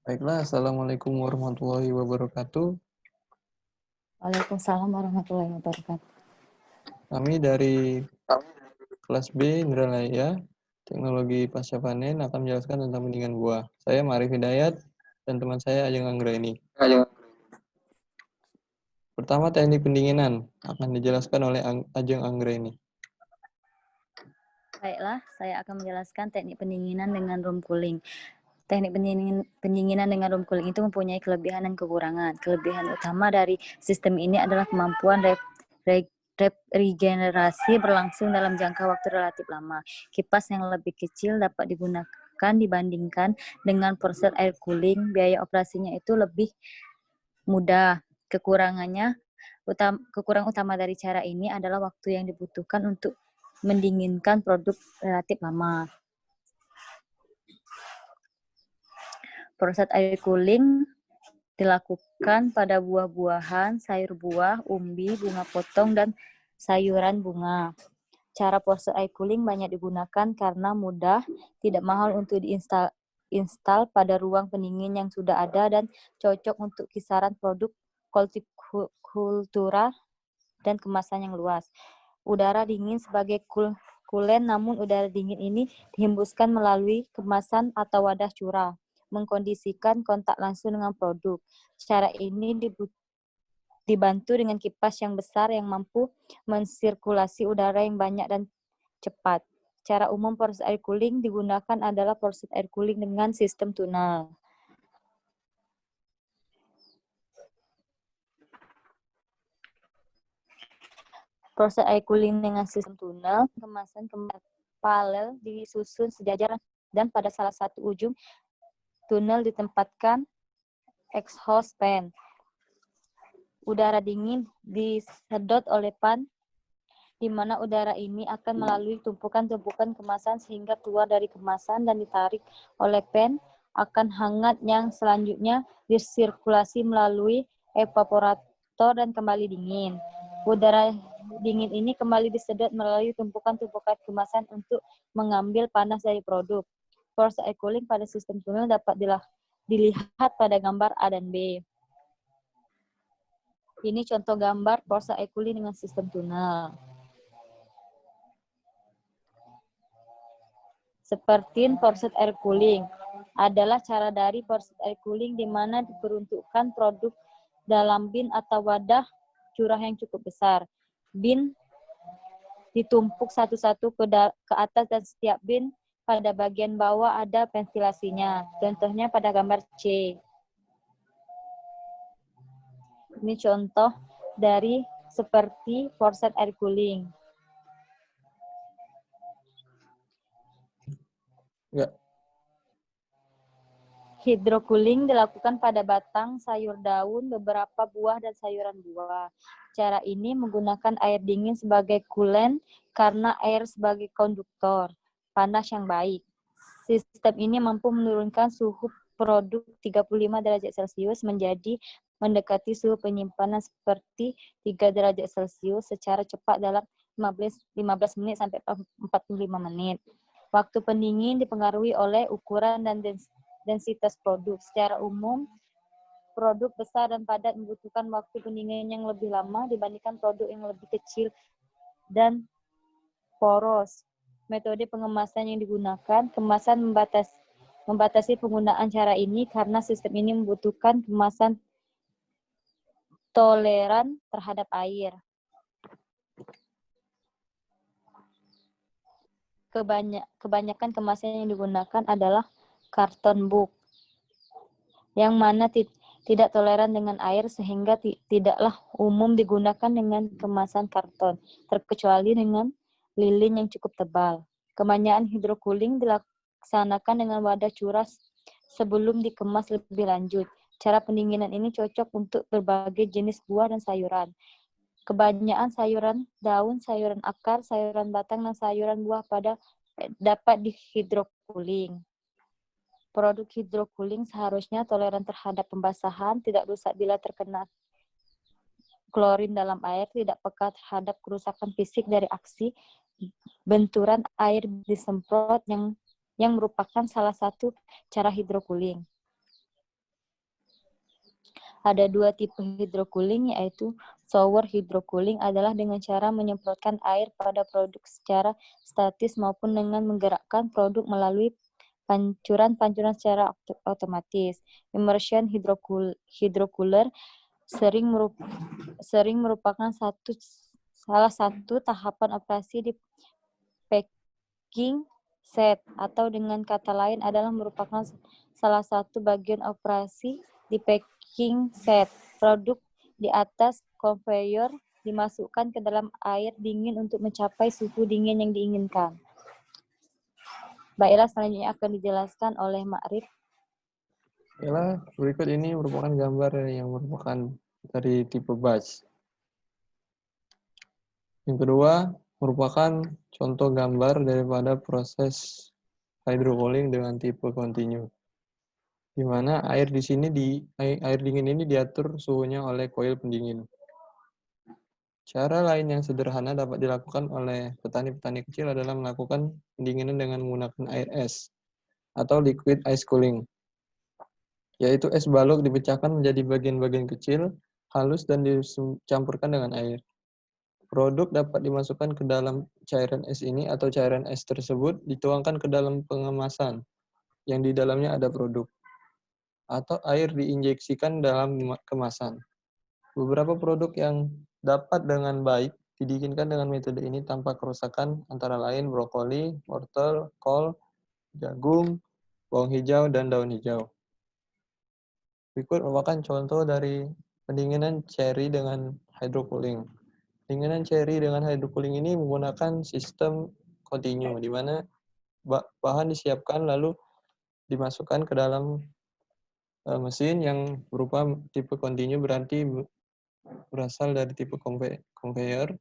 Baiklah, Assalamualaikum warahmatullahi wabarakatuh. Waalaikumsalam warahmatullahi wabarakatuh. Kami dari kelas B Indralaya, Teknologi Pasca Panen akan menjelaskan tentang pendinginan buah. Saya Ma'arif Hidayat dan teman saya Ajeng Anggraini. Pertama, teknik pendinginan akan dijelaskan oleh Ajeng Anggraini. Baiklah, saya akan menjelaskan teknik pendinginan dengan room cooling. Teknik pendinginan dengan room cooling itu mempunyai kelebihan dan kekurangan. Kelebihan utama dari sistem ini adalah kemampuan regenerasi berlangsung dalam jangka waktu relatif lama. Kipas yang lebih kecil dapat digunakan dibandingkan dengan proses air cooling. Biaya operasinya itu lebih mudah. Kekurangan utama dari cara ini adalah waktu yang dibutuhkan untuk mendinginkan produk relatif lama. Proses air cooling dilakukan pada buah-buahan, sayur buah, umbi, bunga potong, dan sayuran bunga. Cara proses air cooling banyak digunakan karena mudah, tidak mahal untuk diinstal pada ruang pendingin yang sudah ada dan cocok untuk kisaran produk kultura dan kemasan yang luas. Udara dingin sebagai coolant, namun udara dingin ini dihembuskan melalui kemasan atau wadah curah, mengkondisikan kontak langsung dengan produk. Cara ini dibantu dengan kipas yang besar yang mampu mensirkulasi udara yang banyak dan cepat. Cara umum proses air cooling digunakan adalah proses air cooling dengan sistem tunnel. Proses air cooling dengan sistem tunnel, kemasan paralel disusun sejajar dan pada salah satu ujung tunnel ditempatkan exhaust fan. Udara dingin disedot oleh pan, di mana udara ini akan melalui tumpukan-tumpukan kemasan sehingga keluar dari kemasan dan ditarik oleh fan akan hangat yang selanjutnya disirkulasi melalui evaporator dan kembali dingin. Udara dingin ini kembali disedot melalui tumpukan-tumpukan kemasan untuk mengambil panas dari produk. Proses air cooling pada sistem tunnel dapat dilihat pada gambar A dan B. Ini contoh gambar proses air cooling dengan sistem tunnel. Seperti proses air cooling adalah cara dari proses air cooling di mana diperuntukkan produk dalam bin atau wadah curah yang cukup besar. Bin ditumpuk satu-satu ke atas dan setiap bin pada bagian bawah ada ventilasinya. Contohnya pada gambar C. Ini contoh dari seperti proses air cooling. Ya. Hydrocooling dilakukan pada batang, sayur daun, beberapa buah, dan sayuran buah. Cara ini menggunakan air dingin sebagai coolant karena air sebagai konduktor panas yang baik. Sistem ini mampu menurunkan suhu produk 35 derajat Celcius menjadi mendekati suhu penyimpanan seperti 3 derajat Celcius secara cepat dalam 15 menit sampai 45 menit. Waktu pendingin dipengaruhi oleh ukuran dan densitas produk. Secara umum, produk besar dan padat membutuhkan waktu pendinginan yang lebih lama dibandingkan produk yang lebih kecil dan poros. Metode pengemasan yang digunakan, kemasan membatasi penggunaan cara ini karena sistem ini membutuhkan kemasan toleran terhadap air. Kebanyakan kemasan yang digunakan adalah karton box, yang mana tidak toleran dengan air sehingga tidaklah umum digunakan dengan kemasan karton, terkecuali dengan lilin yang cukup tebal. Kebanyakan hydrocooling dilaksanakan dengan wadah curah sebelum dikemas lebih lanjut. Cara pendinginan ini cocok untuk berbagai jenis buah dan sayuran. Kebanyakan sayuran daun, sayuran akar, sayuran batang, dan sayuran buah dapat dihydrocooling. Produk hydrocooling seharusnya toleran terhadap pembasahan, tidak rusak bila terkena klorin dalam air, tidak peka terhadap kerusakan fisik dari aksi benturan air disemprot yang merupakan salah satu cara hydrocooling. Ada dua tipe hydrocooling, yaitu shower hydrocooling adalah dengan cara menyemprotkan air pada produk secara statis maupun dengan menggerakkan produk melalui pancuran-pancuran secara otomatis. Immersion hydrocooler sering merupakan salah satu tahapan operasi di packing set, atau dengan kata lain adalah merupakan salah satu bagian operasi di packing set. Produk di atas conveyor dimasukkan ke dalam air dingin untuk mencapai suhu dingin yang diinginkan. Baiklah, selanjutnya akan dijelaskan oleh Ma'rif. Baiklah, berikut ini merupakan gambar yang merupakan dari tipe batch. Yang kedua, merupakan contoh gambar daripada proses hydrocooling dengan tipe continue, di mana air dingin ini diatur suhunya oleh koil pendingin. Cara lain yang sederhana dapat dilakukan oleh petani-petani kecil adalah melakukan pendinginan dengan menggunakan air es atau liquid ice cooling, yaitu es balok dipecahkan menjadi bagian-bagian kecil, halus, dan dicampurkan dengan air. Produk dapat dimasukkan ke dalam cairan es ini atau cairan es tersebut dituangkan ke dalam pengemasan yang di dalamnya ada produk, atau air diinjeksikan dalam kemasan. Beberapa produk yang dapat dengan baik didinginkan dengan metode ini tanpa kerusakan antara lain brokoli, wortel, kol, jagung, bawang hijau, dan daun hijau. Berikut merupakan contoh dari pendinginan cherry dengan hydrocooling. Pendinginan cherry dengan hydrocooling ini menggunakan sistem continue, di mana bahan disiapkan lalu dimasukkan ke dalam mesin yang berupa tipe continue, berarti berasal dari tipe conveyor,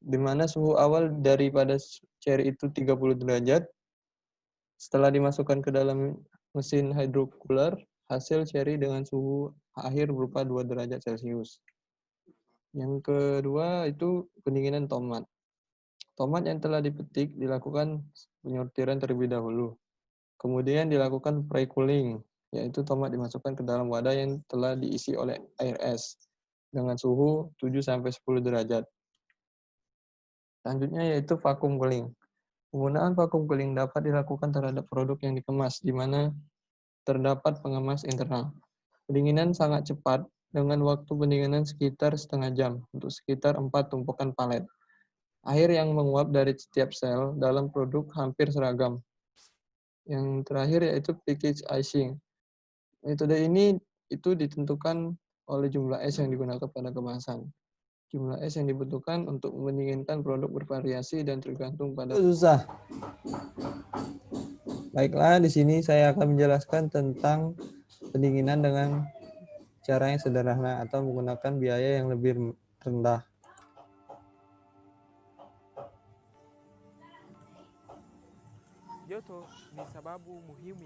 di mana suhu awal daripada cherry itu 30 derajat. Setelah dimasukkan ke dalam mesin hydrocooler, hasil cherry dengan suhu akhir berupa 2 derajat Celcius. Yang kedua itu pendinginan tomat. Tomat yang telah dipetik dilakukan penyortiran terlebih dahulu. Kemudian dilakukan pre-cooling, yaitu tomat dimasukkan ke dalam wadah yang telah diisi oleh air es dengan suhu 7-10 derajat. Selanjutnya yaitu vacuum cooling. Penggunaan vacuum cooling dapat dilakukan terhadap produk yang dikemas, di mana terdapat pengemas internal. Pendinginan sangat cepat, dengan waktu pendinginan sekitar setengah jam, untuk sekitar 4 tumpukan palet. Air yang menguap dari setiap sel dalam produk hampir seragam. Yang terakhir yaitu package icing. Metode ini itu ditentukan oleh jumlah es yang digunakan pada kemasan. Jumlah es yang dibutuhkan untuk mendinginkan produk bervariasi dan tergantung pada... Susah. Baiklah, di sini saya akan menjelaskan tentang pendinginan dengan cara yang sederhana atau menggunakan biaya yang lebih rendah.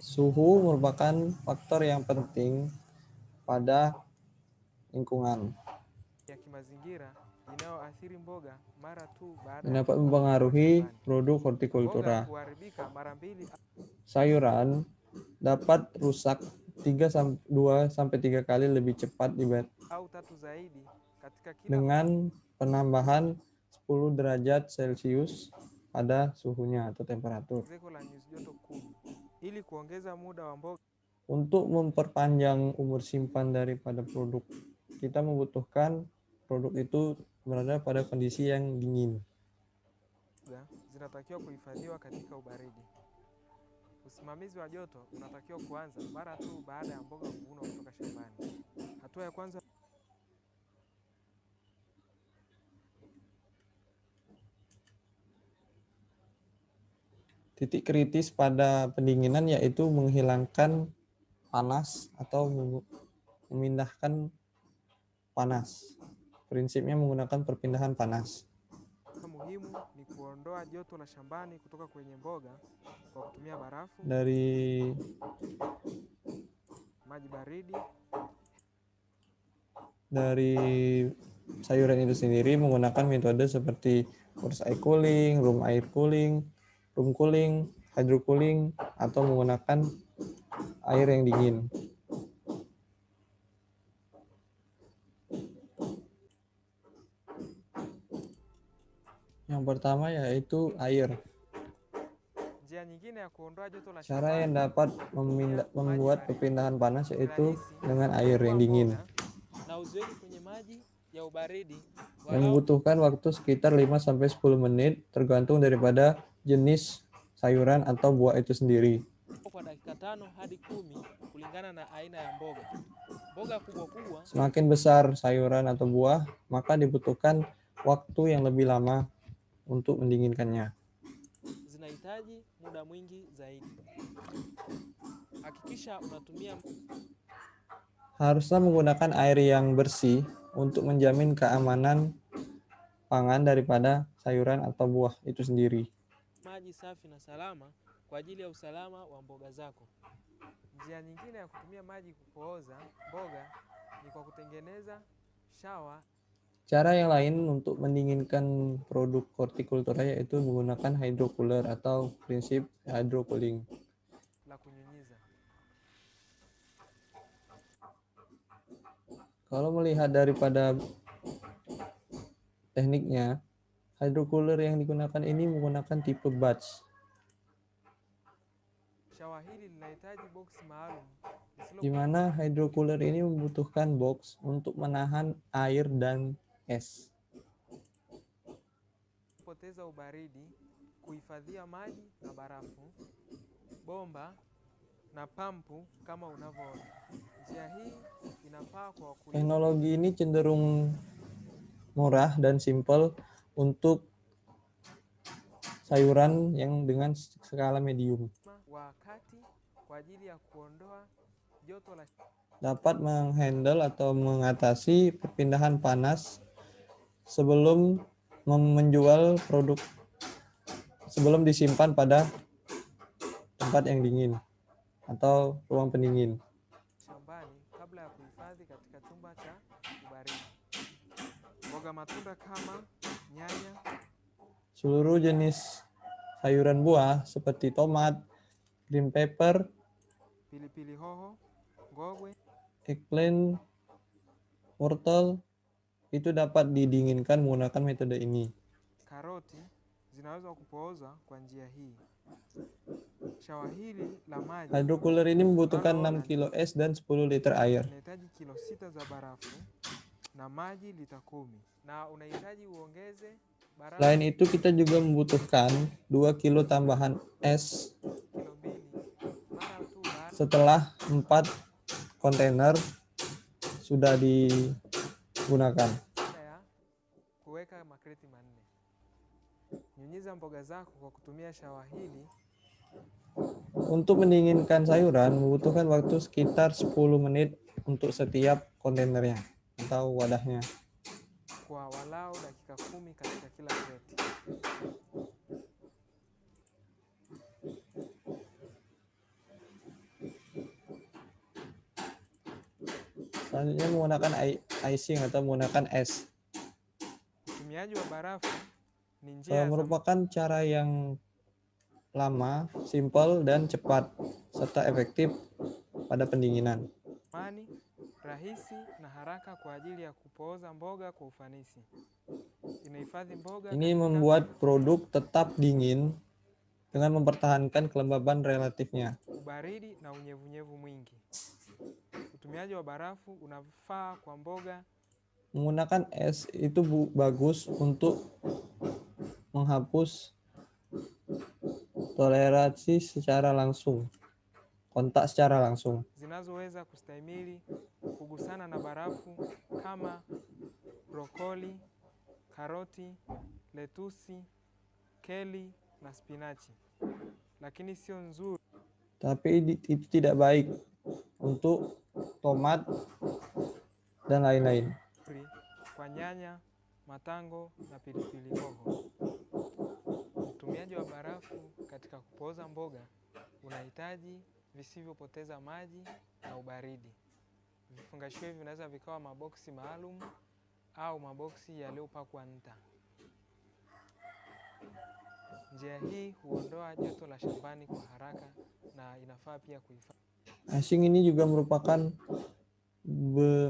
Suhu merupakan faktor yang penting pada lingkungan. Dapat mempengaruhi produk hortikultura. Sayuran dapat rusak 2-3 kali lebih cepat dengan penambahan 10 derajat Celcius pada suhunya atau temperatur. Untuk memperpanjang umur simpan daripada produk, kita membutuhkan produk itu berada pada kondisi yang dingin. Zinatakiwa kuhifadhiwa katika ubaridi. Usimamizi wa joto unatakiwa kuanza mara tu baada ya mboga kuvunwa kutoka shambani. Hatua ya kwanza, titik kritis pada pendinginan yaitu menghilangkan panas atau memindahkan panas. Prinsipnya menggunakan perpindahan panas. muhimu ni kuondoa joto la shambani kutoka kwenye mboga kwa kutumia barafu, dari maji baridi. Dari sayuran itu sendiri menggunakan metode seperti force air cooling, room cooling, hydro cooling, atau menggunakan air yang dingin. pertama yaitu air. Njia nyingine ya kuondoa joto la Cara yang shambani dapat kwa kutumia maji membuat baridi. perpindahan panas Ni yaitu rahisi dengan air yang kuchukua dingin, mboga na uziweke kwenye maji ya ubaridi yang walau membutuhkan waktu sekitar 5-10 menit tergantung daripada jenis sayuran atau buah itu sendiri. kwa dakika 5 hadi 10 kulingana na aina ya mboga. Mboga kubwa kubwa Semakin besar sayuran atau buah, maka dibutuhkan waktu yang lebih lama untuk mendinginkannya. zinahitaji muda mwingi zaidi. Hakikisha unatumia Haruslah menggunakan air yang bersih untuk menjamin keamanan pangan daripada sayuran atau buah itu sendiri. maji safi na salama kwa ajili ya usalama wa mboga zako. Njia nyingine ya kutumia maji kupooza mboga ni kwa kutengeneza shawa Cara yang lain untuk mendinginkan produk hortikultura yaitu menggunakan hydrocooler atau prinsip hydrocooling. la kunyunyiza. Kalau melihat daripada tekniknya, hydrocooler yang digunakan ini menggunakan tipe batch, Shawa hili linahitaji boksi maalum di mana hydrocooler ini membutuhkan box untuk menahan air dan es. kupoteza ubaridi, kuhifadhia maji na barafu, bomba na pampu kama unavyoona. Njia hii inafaa kwa wakulima Teknologi ini cenderung murah dan simpel untuk sayuran yang dengan skala medium. wa kati kwa ajili ya kuondoa joto la Dapat menghandle atau mengatasi perpindahan panas sebelum menjual produk, sebelum disimpan pada tempat yang dingin atau ruang pendingin. shambani kabla ya kuhifadhi katika chumba cha ubaridi. Mboga matunda kama nyanya, Seluruh jenis sayuran buah seperti tomat, green pepper, pilipili hoho, ngogwe, eggplant, wortel itu dapat didinginkan menggunakan metode ini. karoti zinaweza kupooza kwa njia hii. Shawa hili la maji Hydrocooler ini membutuhkan 6 kilo es dan 10 liter air. unahitaji kilo 6 za barafu na maji lita 10 na unahitaji uongeze barafu Selain itu kita juga membutuhkan 2 kilo tambahan es kilo 2 mara tu baada setelah 4 kontainer sudah digunakan. ya kuweka makreti manne. Nyunyiza mboga zako kwa kutumia shawa hili. Untuk mendinginkan sayuran membutuhkan waktu sekitar 10 menit untuk setiap kontainernya atau wadahnya. Kwa walau dakika 10 katika kila kreti. Selanjutnya menggunakan icing atau menggunakan es. Utumiaji wa barafu ni njia za Merupakan cara yang lama, simpel, dan cepat, serta efektif pada pendinginan. zamani, rahisi na haraka kwa ajili ya kupooza mboga kwa ufanisi. Inahifadhi mboga Ini katika membuat produk tetap dingin dengan mempertahankan kelembaban relatifnya. ubaridi na unyevunyevu mwingi. Utumiaji wa barafu unafaa kwa mboga. Menggunakan es itu bagus untuk menghapus toleransi secara langsung, kontak secara langsung. Zinazoweza kustahimili kugusana na barafu kama brokoli, karoti, letusi, keli na spinachi. Lakini sio nzuri Tapi itu tidak baik untuk tomat dan lain-lain. kwa nyanya, matango na pilipili hoho. Utumiaji wa barafu katika kupooza mboga unahitaji visivyopoteza maji na ubaridi. Vifungashio hivi vinaweza vikawa maboksi maalum au maboksi yaliyopakwa nta. Njia hii huondoa joto la shambani kwa haraka na inafaa pia kuhifadhi. Icing ini juga merupakan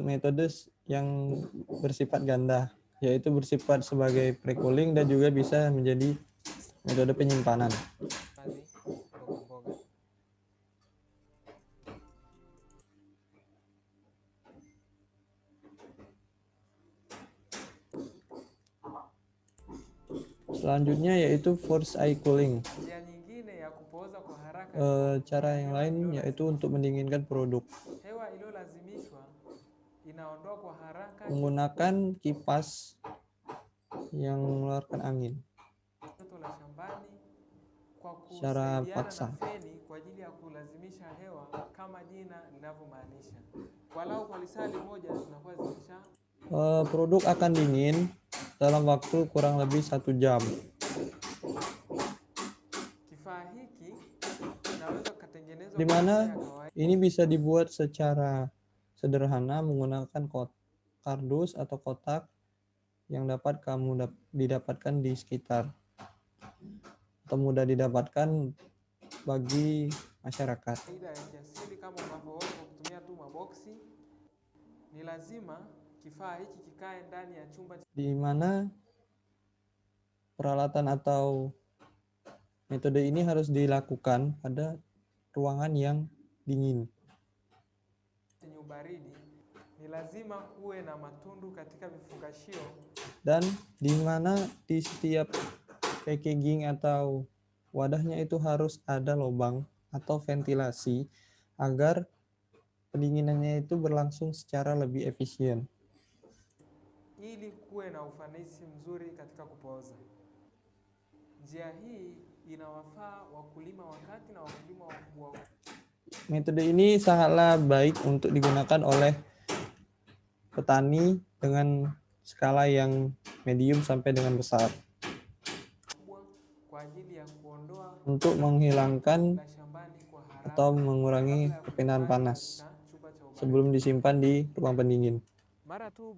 metode yang bersifat ganda, yaitu bersifat sebagai pre-cooling dan juga bisa menjadi metode penyimpanan. hifadhi mboga mboga. Selanjutnya yaitu forced eye cooling. Njia nyingine ya kupooza kwa haraka ni kwa Cara kutumia yang hewa lain yaitu iliyolazimishwa. untuk mendinginkan produk. Hewa iliyolazimishwa inaondoa kwa haraka Menggunakan kipas yang mengeluarkan angin joto la shambani kwa secara kusaidiana paksa. na feni kwa ajili ya kulazimisha hewa kama jina linavyomaanisha. Walau kwa lisali moja zinakuwa zimesha. Produk akan dingin dalam waktu kurang lebih 1 jam. Kifaa hiki kinaweza kutengenezwa Di kwa njia mana ya kawaida. ini bisa dibuat secara sederhana menggunakan kardus atau kotak yang dapat didapatkan di sekitar atau mudah didapatkan bagi masyarakat. Faida ya kiasili kama unavyoona kwa kutumia tu maboksi. Ni lazima kifaa hiki kikae ndani ya chumba Di mana peralatan atau metode ini harus dilakukan pada ruangan yang dingin. chenye ubaridi. Ni lazima kuwe na matundu katika vifungashio Dan di mana di setiap packaging atau wadahnya itu harus ada lubang atau ventilasi agar pendinginannya itu berlangsung secara lebih efisien. ili kuwe na ufanisi mzuri katika kupooza. Njia hii inawafaa wakulima wakati na wakulima wakubwa. Metode ini sangatlah baik untuk digunakan oleh petani dengan skala yang medium sampai dengan besar Kwa ajili ya kuondoa untuk menghilangkan la shambani kwa haraka atau mengurangi perpindahan panas sebelum disimpan di ruang pendingin. mara tu